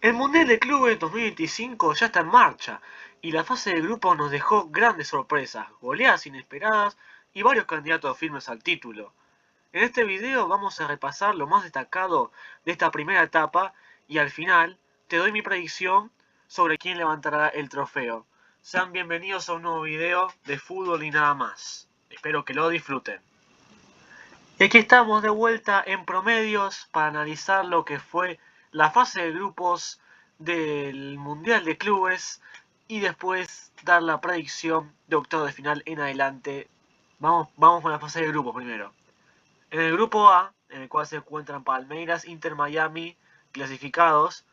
El Mundial de Clubes 2025 ya está en marcha y la fase de grupos nos dejó grandes sorpresas, goleadas inesperadas y varios candidatos firmes al título. En este video vamos a repasar lo más destacado de esta primera etapa y al final te doy mi predicción sobre quién levantará el trofeo. Sean bienvenidos a un nuevo video de fútbol y nada más. Espero que lo disfruten. Y aquí estamos de vuelta en promedios para analizar lo que fue la fase de grupos del Mundial de Clubes y después dar la predicción de octavos de final en adelante. Vamos con la fase de grupos primero. En el grupo A, en el cual se encuentran Palmeiras, Inter Miami clasificados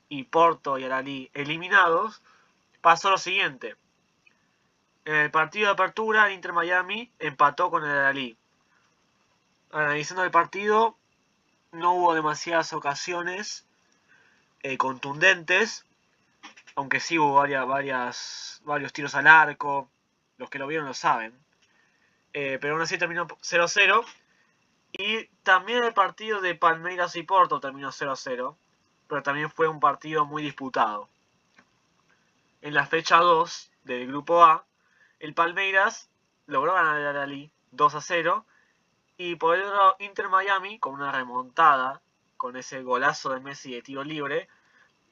y Porto y Al-Ahly eliminados, pasó lo siguiente. En el partido de apertura, el Inter Miami empató con el Al-Ahly. Analizando el partido, no hubo demasiadas ocasiones contundentes, aunque sí hubo varios tiros al arco. Los que lo vieron lo saben. Pero aún así terminó 0-0. Y también el partido de Palmeiras y Porto terminó 0-0. Pero también fue un partido muy disputado. En la fecha 2 del grupo A, el Palmeiras logró ganar al Al-Ahly 2-0. Y por el otro, Inter Miami, con una remontada, con ese golazo de Messi de tiro libre,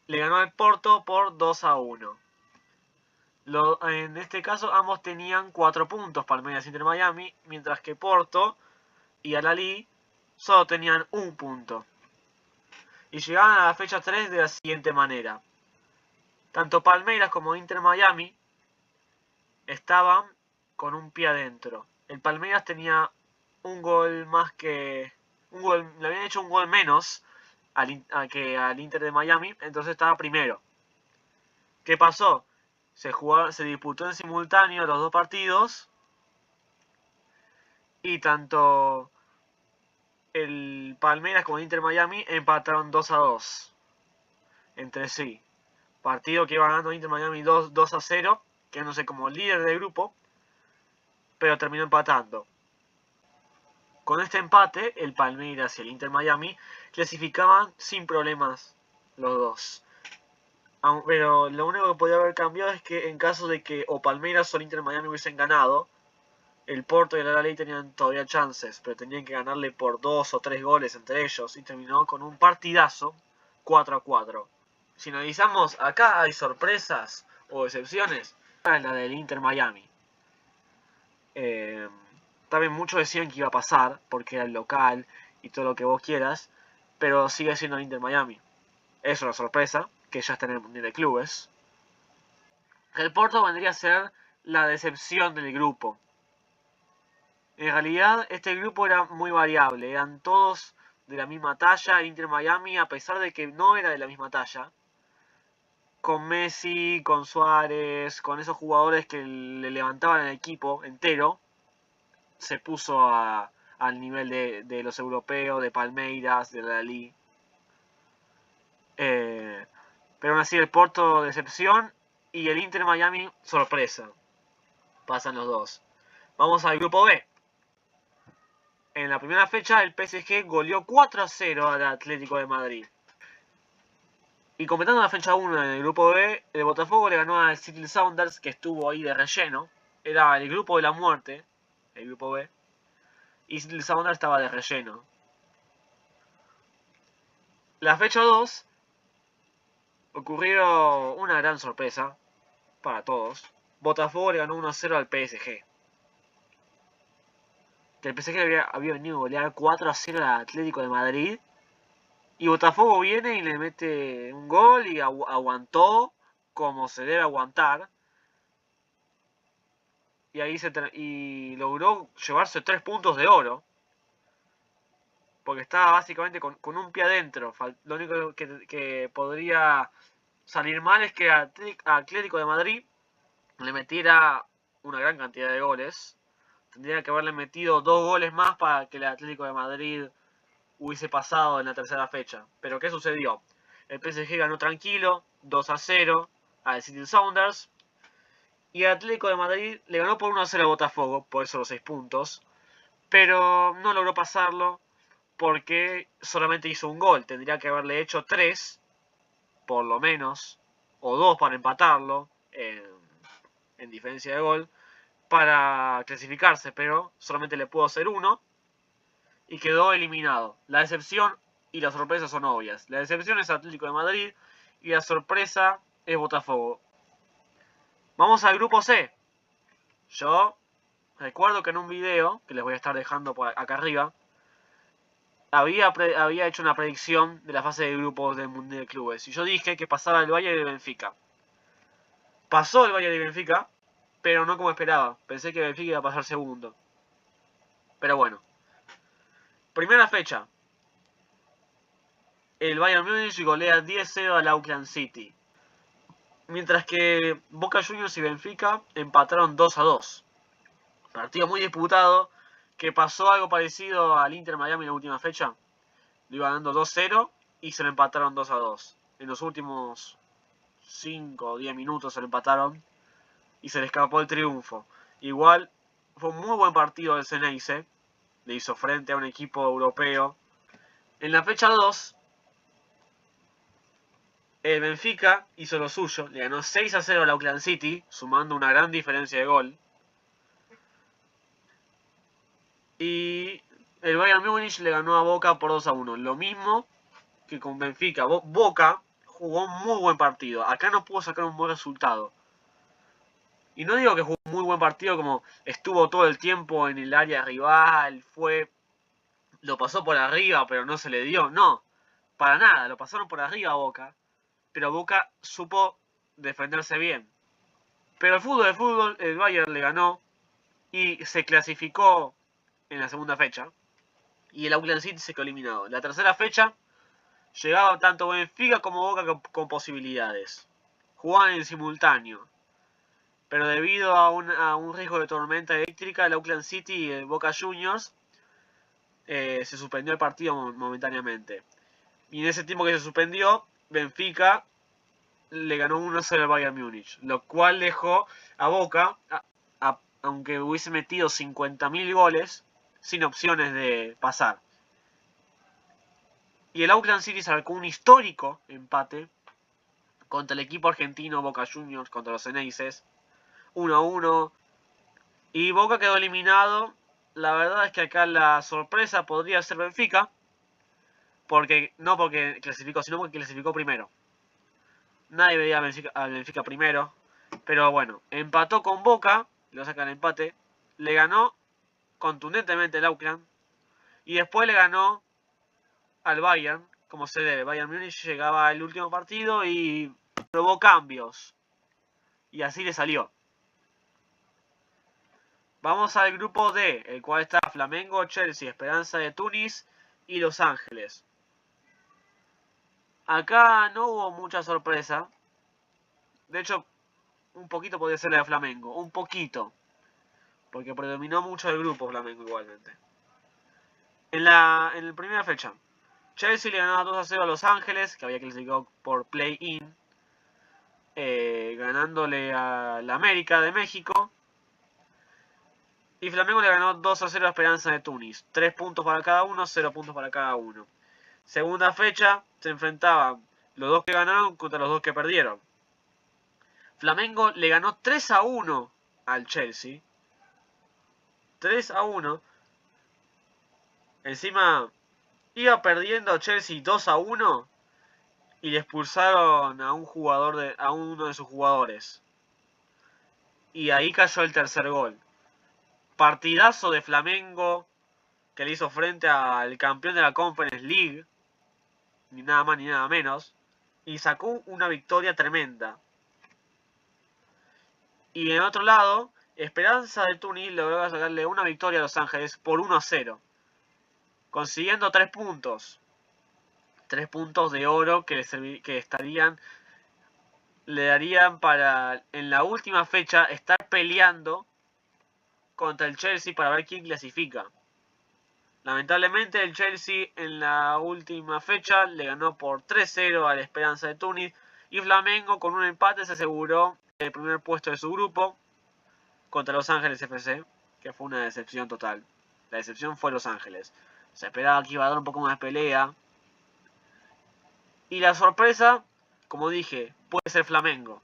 le ganó al Porto por 2-1. En este caso, ambos tenían 4 puntos, Palmeiras e Inter Miami, mientras que Porto y Al-Ahly solo tenían 1 punto. Y llegaban a la fecha 3 de la siguiente manera. Tanto Palmeiras como Inter Miami estaban con un pie adentro. El Palmeiras tenía un gol más que... le habían hecho un gol menos que al Inter de Miami, entonces estaba primero. ¿Qué pasó? Se disputó en simultáneo los dos partidos y tanto el Palmeiras como el Inter Miami empataron 2-2 entre sí. Partido que iba ganando Inter Miami 2-0, quedándose como líder del grupo, pero terminó empatando. Con este empate, el Palmeiras y el Inter Miami clasificaban sin problemas los dos. Pero lo único que podía haber cambiado es que en caso de que o Palmeiras o el Inter Miami hubiesen ganado, el Porto y el Al-Ahly tenían todavía chances, pero tenían que ganarle por 2 o 3 goles entre ellos y terminó con un partidazo 4-4. Si analizamos, acá hay sorpresas o excepciones. La del Inter Miami. También muchos decían que iba a pasar porque era el local y todo lo que vos quieras, pero sigue siendo el Inter Miami. Es una sorpresa que ya está en el Mundial de Clubes. El Porto vendría a ser la decepción del grupo. En realidad este grupo era muy variable, eran todos de la misma talla. El Inter Miami, a pesar de que no era de la misma talla, con Messi, con Suárez, con esos jugadores que le levantaban el equipo entero, se puso al nivel de los europeos, de Palmeiras, de Al-Ahly. Pero aún así el Porto decepción y el Inter Miami sorpresa. Pasan los dos. Vamos al grupo B. En la primera fecha el PSG goleó 4-0 al Atlético de Madrid. Y completando la fecha 1 en el grupo B, el Botafogo le ganó al Seattle Sounders, que estuvo ahí de relleno. Era el grupo de la muerte, el grupo B. Y Seattle Sounders estaba de relleno. La fecha 2 ocurrió una gran sorpresa para todos. Botafogo le ganó 1-0 al PSG. Que el PSG había venido a golear 4-0 al Atlético de Madrid. Y Botafogo viene y le mete un gol y aguantó como se debe aguantar. Y ahí logró llevarse 3 puntos de oro. Porque estaba básicamente con un pie adentro. Lo único que podría salir mal es que a Atlético de Madrid le metiera una gran cantidad de goles. Tendría que haberle metido 2 goles más para que el Atlético de Madrid hubiese pasado en la tercera fecha. Pero ¿qué sucedió? El PSG ganó tranquilo, 2-0 al Seattle Sounders. Y el Atlético de Madrid le ganó por 1-0 a Botafogo, por eso los 6 puntos. Pero no logró pasarlo porque solamente hizo un gol. Tendría que haberle hecho 3 por lo menos, o 2 para empatarlo en diferencia de gol, para clasificarse, pero solamente le pudo hacer 1 y quedó eliminado. La decepción y la sorpresa son obvias. La decepción es Atlético de Madrid y la sorpresa es Botafogo. Vamos al grupo C. Yo recuerdo que en un video, que les voy a estar dejando por acá arriba, había hecho una predicción de la fase de grupos del Mundial de Clubes. Y yo dije que pasaba el Bayern y el Benfica. Pasó el Bayern y el Benfica, pero no como esperaba. Pensé que el Benfica iba a pasar segundo. Pero bueno. Primera fecha. El Bayern Múnich golea 10-0 al Auckland City. Mientras que Boca Juniors y Benfica empataron 2-2. Partido muy disputado, que pasó algo parecido al Inter Miami en la última fecha. Lo iba ganando 2-0 y se lo empataron 2-2. En los últimos 5 o 10 minutos se lo empataron y se le escapó el triunfo. Igual fue un muy buen partido del Ceneice. Le hizo frente a un equipo europeo. En la fecha 2, el Benfica hizo lo suyo. Le ganó 6-0 al Auckland City, sumando una gran diferencia de gol. Y el Bayern Múnich le ganó a Boca por 2-1. Lo mismo que con Benfica. Boca jugó un muy buen partido. Acá no pudo sacar un buen resultado. Y no digo que jugó un muy buen partido como estuvo todo el tiempo en el área rival, lo pasó por arriba pero no se le dio. No, para nada, lo pasaron por arriba a Boca. Pero Boca supo defenderse bien. Pero el fútbol, el Bayern le ganó y se clasificó en la segunda fecha. Y el Auckland City se quedó eliminado. En la tercera fecha llegaba tanto Benfica como Boca con posibilidades. Jugaban en simultáneo. Pero debido a un riesgo de tormenta eléctrica, el Auckland City y el Boca Juniors se suspendió el partido momentáneamente. Y en ese tiempo que se suspendió, Benfica le ganó 1-0 al Bayern Múnich. Lo cual dejó a Boca, aunque hubiese metido 50.000 goles, sin opciones de pasar. Y el Auckland City sacó un histórico empate contra el equipo argentino Boca Juniors, contra los Ceneices. 1-1. Y Boca quedó eliminado. La verdad es que acá la sorpresa podría ser Benfica. No porque clasificó, sino porque clasificó primero. Nadie veía al Benfica primero. Pero bueno, empató con Boca. Lo saca el empate. Le ganó contundentemente el Auckland. Y después le ganó al Bayern. Como se debe. Bayern Múnich llegaba al último partido y probó cambios. Y así le salió. Vamos al grupo D, el cual está Flamengo, Chelsea, Esperanza de Túnez y Los Ángeles. Acá no hubo mucha sorpresa. De hecho, un poquito podría ser la de Flamengo. Un poquito. Porque predominó mucho el grupo Flamengo igualmente. En la primera fecha, Chelsea le ganó 2-0 a Los Ángeles, que había clasificado por play-in. Ganándole a la América de México. Y Flamengo le ganó 2-0 a Esperanza de Túnez. 3 puntos para cada uno, 0 puntos para cada uno. Segunda fecha, se enfrentaban los dos que ganaron contra los dos que perdieron. Flamengo le ganó 3-1 al Chelsea. 3-1. Encima, iba perdiendo Chelsea 2-1 y le expulsaron a uno de sus jugadores. Y ahí cayó el tercer gol. Partidazo de Flamengo que le hizo frente al campeón de la Conference League, ni nada más ni nada menos, y sacó una victoria tremenda. Y en otro lado, Esperanza de Túnez logró sacarle una victoria a Los Ángeles por 1-0, consiguiendo 3 puntos. 3 puntos de oro que le darían para en la última fecha estar peleando contra el Chelsea para ver quién clasifica. Lamentablemente el Chelsea en la última fecha le ganó por 3-0 a la Esperanza de Túnez y Flamengo con un empate se aseguró el primer puesto de su grupo contra Los Ángeles FC, que fue una decepción total. La decepción fue Los Ángeles. Se esperaba que iba a dar un poco más de pelea. Y la sorpresa como dije, puede ser Flamengo.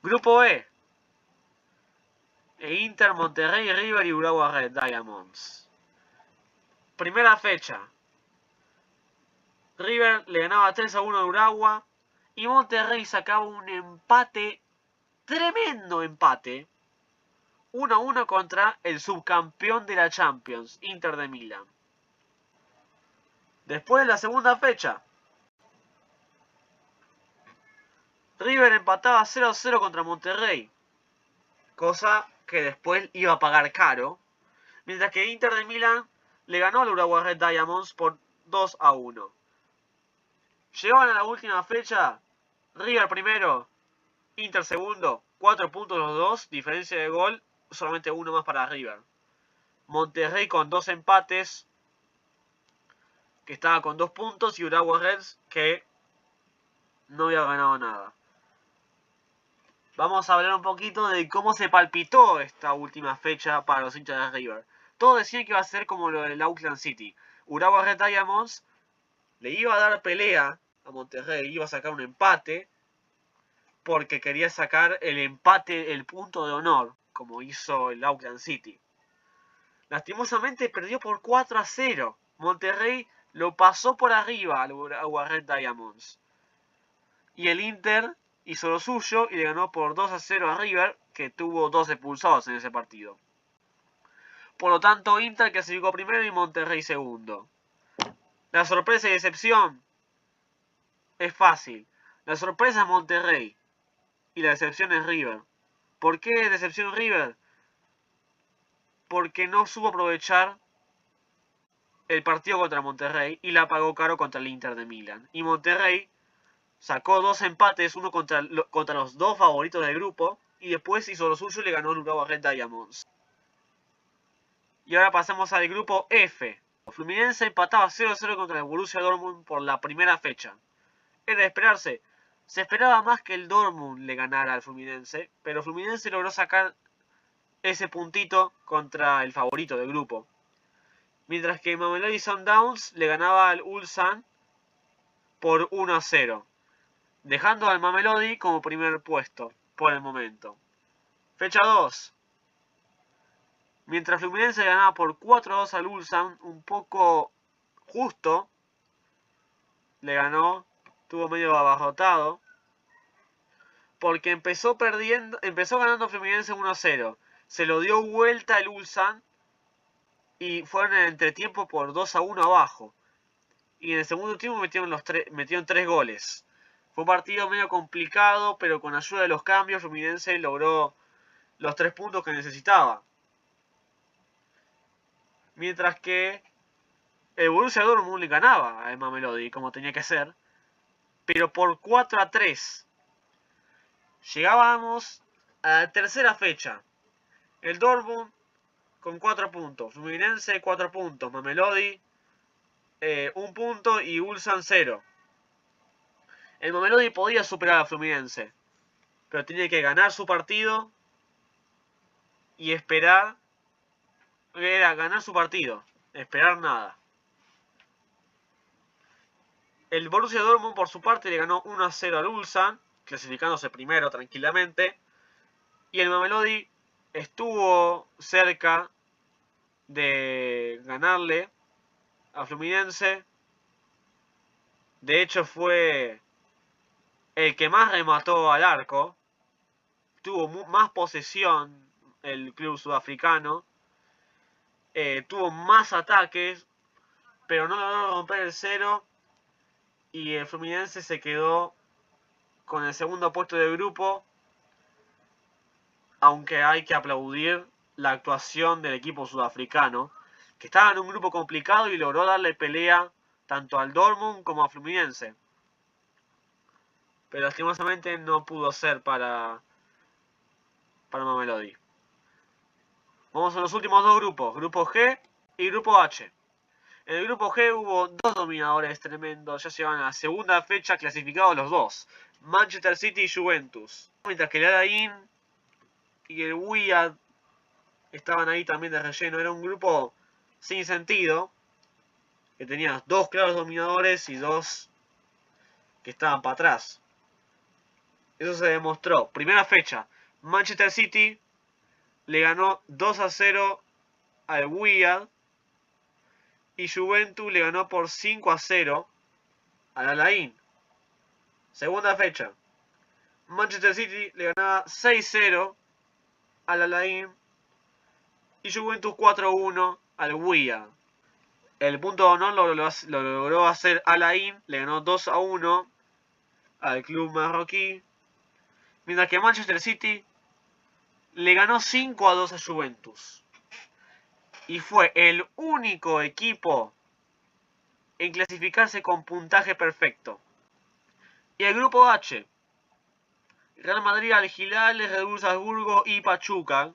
Grupo E. Inter, Monterrey, River y Urawa Red Diamonds. Primera fecha. River le ganaba 3-1 a Urawa. Y Monterrey sacaba un empate, tremendo empate, 1-1 contra el subcampeón de la Champions, Inter de Milán. Después de la segunda fecha, River empataba 0-0 contra Monterrey, cosa que después iba a pagar caro, mientras que Inter de Milán le ganó al Urawa Red Diamonds por 2-1. Llegaban a la última fecha, River primero, Inter segundo, 4 puntos los dos, diferencia de gol, solamente uno más para River. Monterrey con 2 empates, que estaba con 2 puntos, y Urawa Reds, que no había ganado nada. Vamos a hablar un poquito de cómo se palpitó esta última fecha para los hinchas de River. Todos decían que iba a ser como lo del Auckland City. Urawa Red Diamonds le iba a dar pelea a Monterrey, iba a sacar un empate, porque quería sacar el empate, el punto de honor, como hizo el Auckland City. Lastimosamente perdió por 4-0. Monterrey lo pasó por arriba al Urawa Red Diamonds. Y el Inter hizo lo suyo y le ganó por 2-0 a River, que tuvo 2 expulsados en ese partido. Por lo tanto, Inter clasificó primero y Monterrey segundo. La sorpresa y decepción es fácil. La sorpresa es Monterrey y la decepción es River. ¿Por qué decepción River? Porque no supo aprovechar el partido contra Monterrey y la pagó caro contra el Inter de Milán. Y Monterrey sacó 2 empates, uno contra los 2 favoritos del grupo, y después hizo lo suyo y le ganó el Urawa Red Diamonds. Y ahora pasamos al grupo F. Fluminense empataba 0-0 contra el Borussia Dortmund por la primera fecha. Era de esperarse. Se esperaba más que el Dortmund le ganara al Fluminense, pero Fluminense logró sacar ese puntito contra el favorito del grupo. Mientras que Mamelodi Sundowns le ganaba al Ulsan por 1-0. Dejando al Mamelodi como primer puesto por el momento. Fecha 2. Mientras Fluminense ganaba por 4-2 al Ulsan, un poco justo, le ganó, estuvo medio abarrotado, porque empezó ganando Fluminense 1-0. Se lo dio vuelta el Ulsan y fueron en el entretiempo por 2-1 abajo. Y en el segundo tiempo metieron 3 goles. Fue un partido medio complicado, pero con ayuda de los cambios, Fluminense logró los 3 puntos que necesitaba. Mientras que el Borussia Dortmund le ganaba a Mamelodi, como tenía que ser, pero por 4-3. Llegábamos a la tercera fecha. El Dortmund con 4 puntos, Fluminense 4 puntos, Mamelodi 1 punto y Ulsan 0. El Mamelodi podía superar a Fluminense, pero tenía que ganar su partido y esperar. Era ganar su partido, esperar nada. El Borussia Dortmund por su parte le ganó 1-0 al Ulsan, clasificándose primero tranquilamente. Y el Mamelodi estuvo cerca de ganarle a Fluminense. De hecho fue el que más remató al arco. Tuvo más posesión el club sudafricano. Tuvo más ataques, pero no logró romper el 0. Y el Fluminense se quedó con el segundo puesto del grupo. Aunque hay que aplaudir la actuación del equipo sudafricano, que estaba en un grupo complicado y logró darle pelea tanto al Dortmund como a Fluminense. Pero lastimosamente no pudo ser para Mamelodi. Vamos a los últimos 2 grupos, grupo G y grupo H. En el grupo G hubo 2 dominadores tremendos, ya se van a la segunda fecha clasificados los 2, Manchester City y Juventus. Mientras que el Al-Ain y el Wydad estaban ahí también de relleno. Era un grupo sin sentido, que tenía 2 claros dominadores y 2 que estaban para atrás. Eso se demostró. Primera fecha, Manchester City le ganó 2-0 al Wydad y Juventus le ganó por 5-0 al Al-Ain. Segunda fecha, Manchester City le ganaba 6-0 al Al-Ain y Juventus 4-1 al Wydad. El punto de honor lo logró hacer Al-Ain, le ganó 2-1 al club marroquí, mientras que Manchester City le ganó 5-2 a Juventus. Y fue el único equipo en clasificarse con puntaje perfecto. Y el grupo H, Real Madrid, Al Hilal, Red Bull Salzburgo y Pachuca.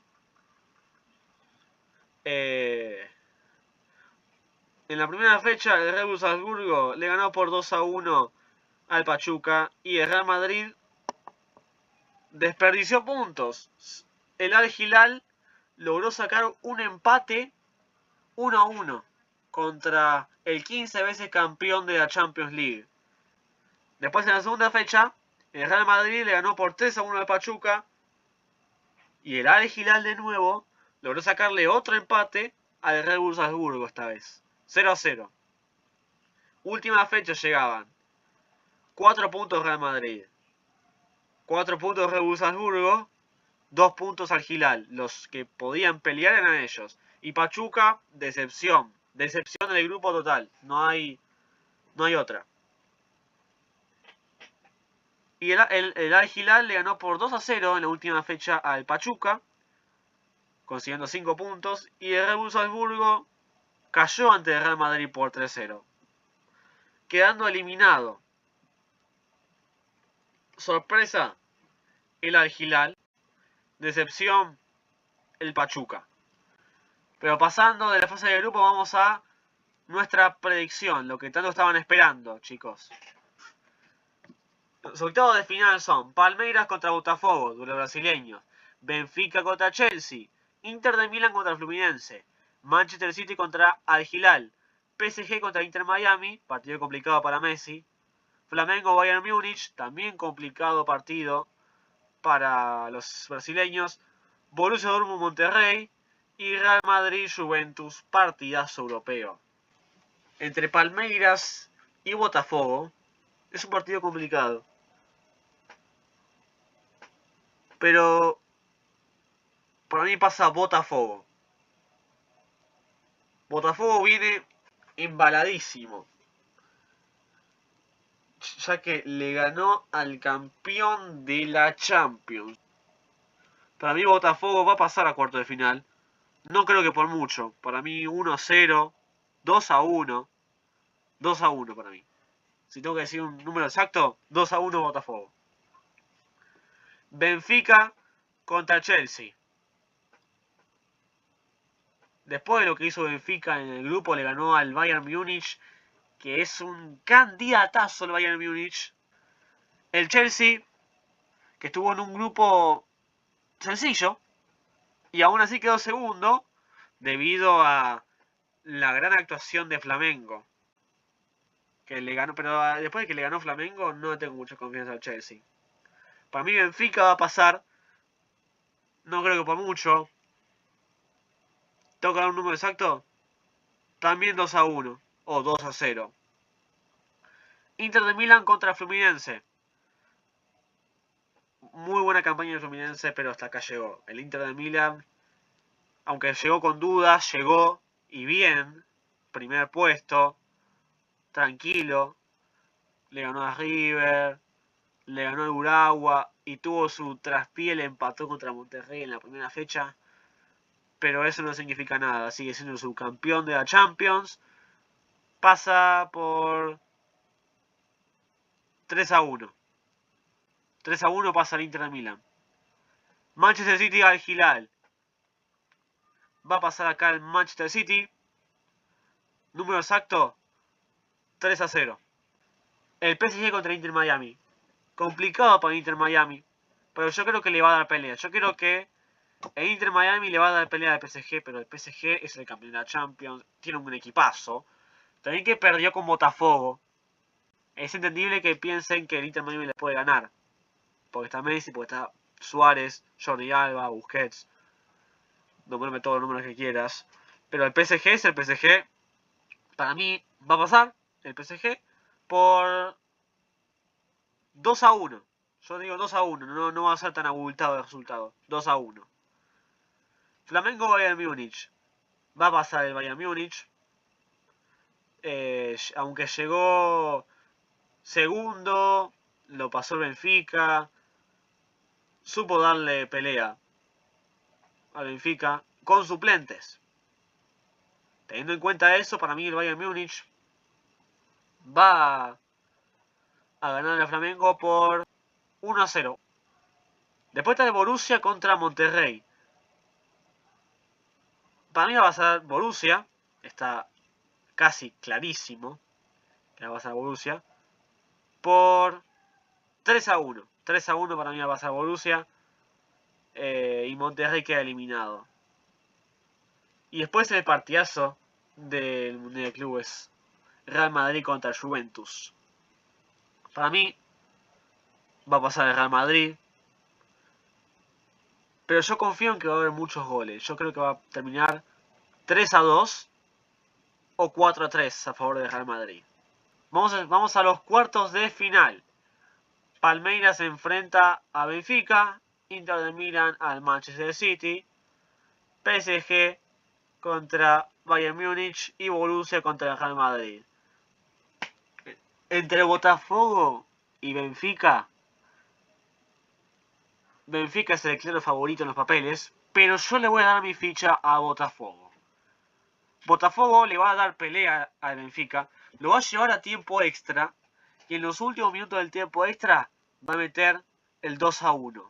En la primera fecha, el Red Bull Salzburgo le ganó por 2-1 al Pachuca y el Real Madrid desperdició puntos. El Al Hilal logró sacar un empate 1-1 contra el 15 veces campeón de la Champions League. Después, en la segunda fecha, el Real Madrid le ganó por 3-1 al Pachuca y el Al Hilal de nuevo logró sacarle otro empate al Red Bull Salzburgo esta vez. 0-0. Última fecha llegaban 4 puntos Real Madrid, 4 puntos Red Bull Salzburgo, 2 puntos al Hilal. Los que podían pelear eran ellos. Y Pachuca, decepción. Decepción del grupo total. No hay otra. Y el Al Hilal le ganó por 2-0 en la última fecha al Pachuca, consiguiendo 5 puntos. Y el Red Bull Salzburgo cayó ante el Real Madrid por 3-0, quedando eliminado. Sorpresa, el Al Hilal. Decepción, el Pachuca. Pero pasando de la fase de grupo, vamos a nuestra predicción, lo que tanto estaban esperando, chicos. Los octavos de final son Palmeiras contra Botafogo, duelo brasileño, Benfica contra Chelsea, Inter de Milán contra Fluminense, Manchester City contra Al Hilal, PSG contra Inter Miami, partido complicado para Messi, Flamengo Bayern Múnich, también complicado partido para los brasileños, Borussia Dortmund Monterrey y Real Madrid Juventus, partidazo europeo. Entre Palmeiras y Botafogo es un partido complicado, pero para mí pasa Botafogo. Botafogo viene embaladísimo, ya que le ganó al campeón de la Champions. Para mí Botafogo va a pasar a cuarto de final. No creo que por mucho. Para mí 1-0, 2-1. 2-1 para mí. Si tengo que decir un número exacto, 2-1 Botafogo. Benfica contra Chelsea. Después de lo que hizo Benfica en el grupo, le ganó al Bayern Múnich, que es un candidatazo el Bayern Múnich. El Chelsea, que estuvo en un grupo sencillo, y aún así quedó segundo, debido a la gran actuación de Flamengo, que le ganó, pero después de que le ganó Flamengo, no tengo mucha confianza al Chelsea. Para mí Benfica va a pasar, no creo que por mucho. ¿Tengo que dar un número exacto? También 2-1 o 2-0. Inter de Milán contra Fluminense. Muy buena campaña de Fluminense, pero hasta acá llegó. El Inter de Milán, aunque llegó con dudas, llegó y bien. Primer puesto, tranquilo. Le ganó a River, le ganó al Urawa y tuvo su traspié, empató contra Monterrey en la primera fecha. Pero eso no significa nada. Sigue siendo subcampeón de la Champions. Pasa por 3-1. 3-1 pasa el Inter de Milán. Manchester City al Hilal. Va a pasar acá el Manchester City. Número exacto, 3-0. El PSG contra Inter Miami. Complicado para Inter Miami, pero yo creo que le va a dar pelea. Yo creo que el Inter Miami le va a dar pelea al PSG, pero el PSG es el campeón de la Champions. Tiene un equipazo. También que perdió con Botafogo Es entendible que piensen que el Inter Miami le puede ganar. Porque está Messi, porque está Suárez, Jordi Alba, Busquets. Nombrame todos los números que quieras. Pero el PSG es el PSG. Para mí va a pasar el PSG por 2-1. Yo digo 2-1. No va a ser tan abultado el resultado. 2-1. Flamengo Bayern Múnich. Va a pasar el Bayern Múnich. Aunque llegó segundo, lo pasó el Benfica. Supo darle pelea al Benfica con suplentes. Teniendo en cuenta eso, para mí el Bayern Múnich va a ganar al Flamengo por 1-0. Después está el Borussia contra Monterrey. Para mí va a pasar Borussia. Está casi clarísimo que va a pasar Borussia. Por 3-1. 3-1 para mí va a pasar Borussia. Y Monterrey queda eliminado. Y después el partidazo del Mundial de Clubes. Real Madrid contra Juventus. Para mí va a pasar el Real Madrid. Pero yo confío en que va a haber muchos goles. Yo creo que va a terminar 3-2 o 4-3 a favor del Real Madrid. Vamos a los cuartos de final. Palmeiras se enfrenta a Benfica. Inter de Milán al Manchester City. PSG contra Bayern Múnich y Borussia contra el Real Madrid. Entre Botafogo y Benfica. Benfica es el claro favorito en los papeles, pero yo le voy a dar mi ficha a Botafogo. Botafogo le va a dar pelea al Benfica, lo va a llevar a tiempo extra y en los últimos minutos del tiempo extra va a meter el 2-1.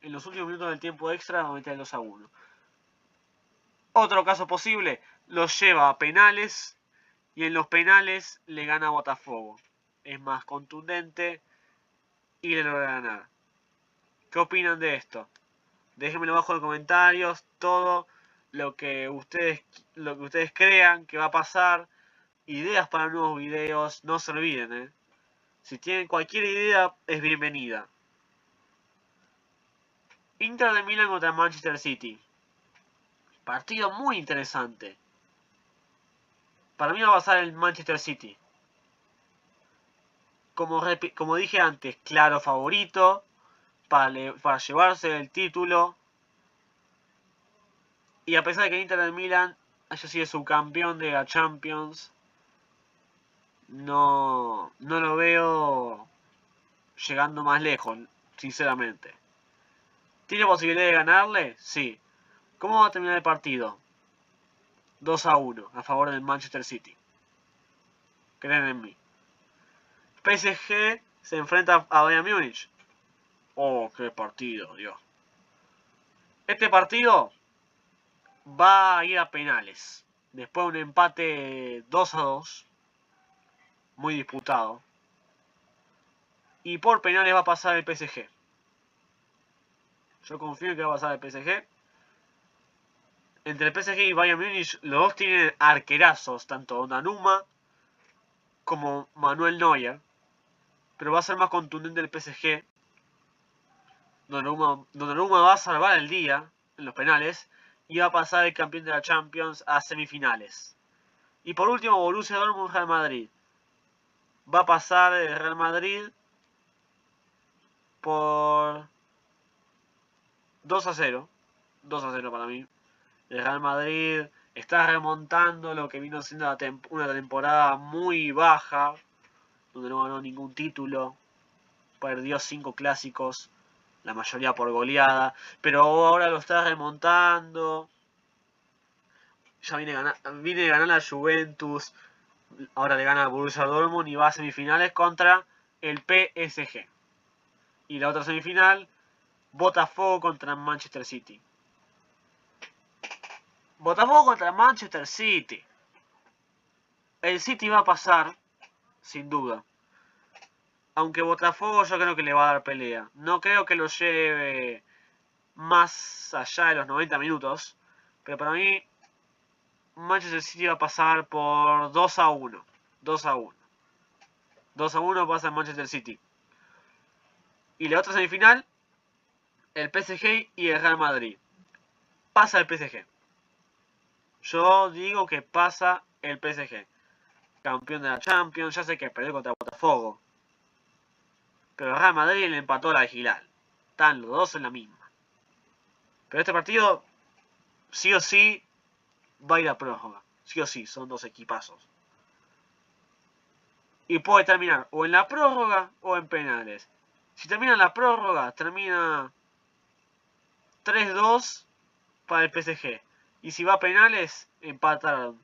En los últimos minutos del tiempo extra va a meter el 2-1. Otro caso posible, lo lleva a penales y en los penales le gana a Botafogo. Es más contundente y le logra ganar. ¿Qué opinan de esto? Déjenmelo abajo en los comentarios, todo lo que ustedes crean que va a pasar, ideas para nuevos videos, no se olviden, Si tienen cualquier idea, es bienvenida. Inter de Milán contra Manchester City. Partido muy interesante. Para mí va a pasar el Manchester City. Como dije antes, claro favorito para llevarse el título. Y a pesar de que el Inter de Milán haya sido subcampeón de la Champions, no lo veo llegando más lejos, sinceramente. ¿Tiene posibilidad de ganarle? Sí. ¿Cómo va a terminar el partido? 2-1 a favor del Manchester City. Creen en mí. PSG se enfrenta a Bayern Múnich. Oh, qué partido, Dios. Este partido va a ir a penales. Después de un empate 2-2. Muy disputado. Y por penales va a pasar el PSG. Yo confío en que va a pasar el PSG. Entre el PSG y Bayern Múnich, los dos tienen arquerazos, tanto Donnarumma como Manuel Neuer. Pero va a ser más contundente el PSG. Donnarumma va a salvar el día en los penales y va a pasar el campeón de la Champions a semifinales. Y por último, Borussia Dortmund Real Madrid. Va a pasar el Real Madrid por 2-0. 2-0 para mí. El Real Madrid está remontando lo que vino siendo una temporada muy baja, donde no ganó ningún título, perdió 5 clásicos, la mayoría por goleada, pero ahora lo está remontando. Ya viene de ganar la Juventus, ahora le gana a Borussia Dortmund y va a semifinales contra el PSG. Y la otra semifinal, Botafogo contra Manchester City. Botafogo contra Manchester City. El City va a pasar, sin duda. Aunque Botafogo yo creo que le va a dar pelea. No creo que lo lleve más allá de los 90 minutos. Pero para mí, Manchester City va a pasar por 2-1. 2-1. 2-1 pasa el Manchester City. Y la otra semifinal, el PSG y el Real Madrid. Pasa el PSG. Yo digo que pasa el PSG. Campeón de la Champions, ya sé que perdió contra Botafogo. Pero el Real Madrid le empató a la Gilal. Están los dos en la misma. Pero este partido, sí o sí, va a ir a prórroga. Sí o sí, son dos equipazos. Y puede terminar o en la prórroga o en penales. Si termina en la prórroga, termina 3-2 para el PSG. Y si va a penales, empataron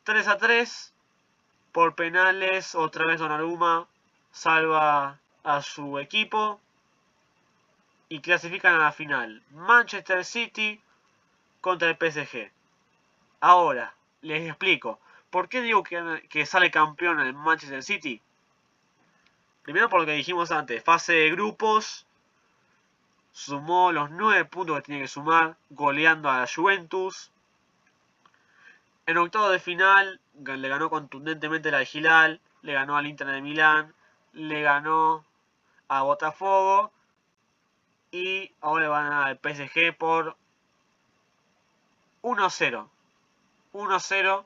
3-3. Por penales, otra vez Donnarumma salva a su equipo y clasifican a la final. Manchester City contra el PSG. Ahora, les explico. ¿Por qué digo que sale campeón el Manchester City? Primero por lo que dijimos antes. Fase de grupos. Sumó los 9 puntos que tenía que sumar. Goleando a la Juventus. En octavo de final le ganó contundentemente la Gilal. Le ganó al Inter de Milán. Le ganó a Botafogo. Y ahora van al PSG por 1-0. 1-0.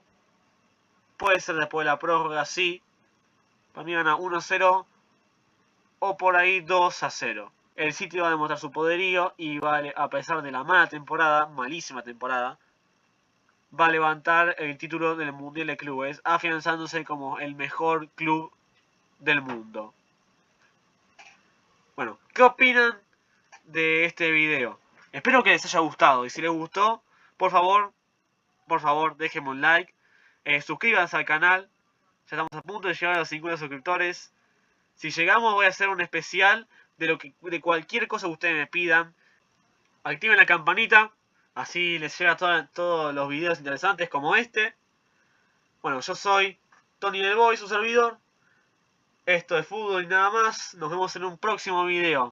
Puede ser después de la prórroga, sí. Para mí gana 1-0 o por ahí 2-0. El City va a demostrar su poderío y va, a pesar de la mala temporada, malísima temporada, va a levantar el título del Mundial de Clubes, afianzándose como el mejor club del mundo. Bueno, ¿qué opinan de este video? Espero que les haya gustado y si les gustó, por favor, déjenme un like, suscríbanse al canal, ya estamos a punto de llegar a los 50 suscriptores. Si llegamos voy a hacer un especial de cualquier cosa que ustedes me pidan. Activen la campanita, así les llega todos los videos interesantes como este. Bueno, yo soy Tony Del Boy, su servidor. Esto es fútbol y nada más. Nos vemos en un próximo video.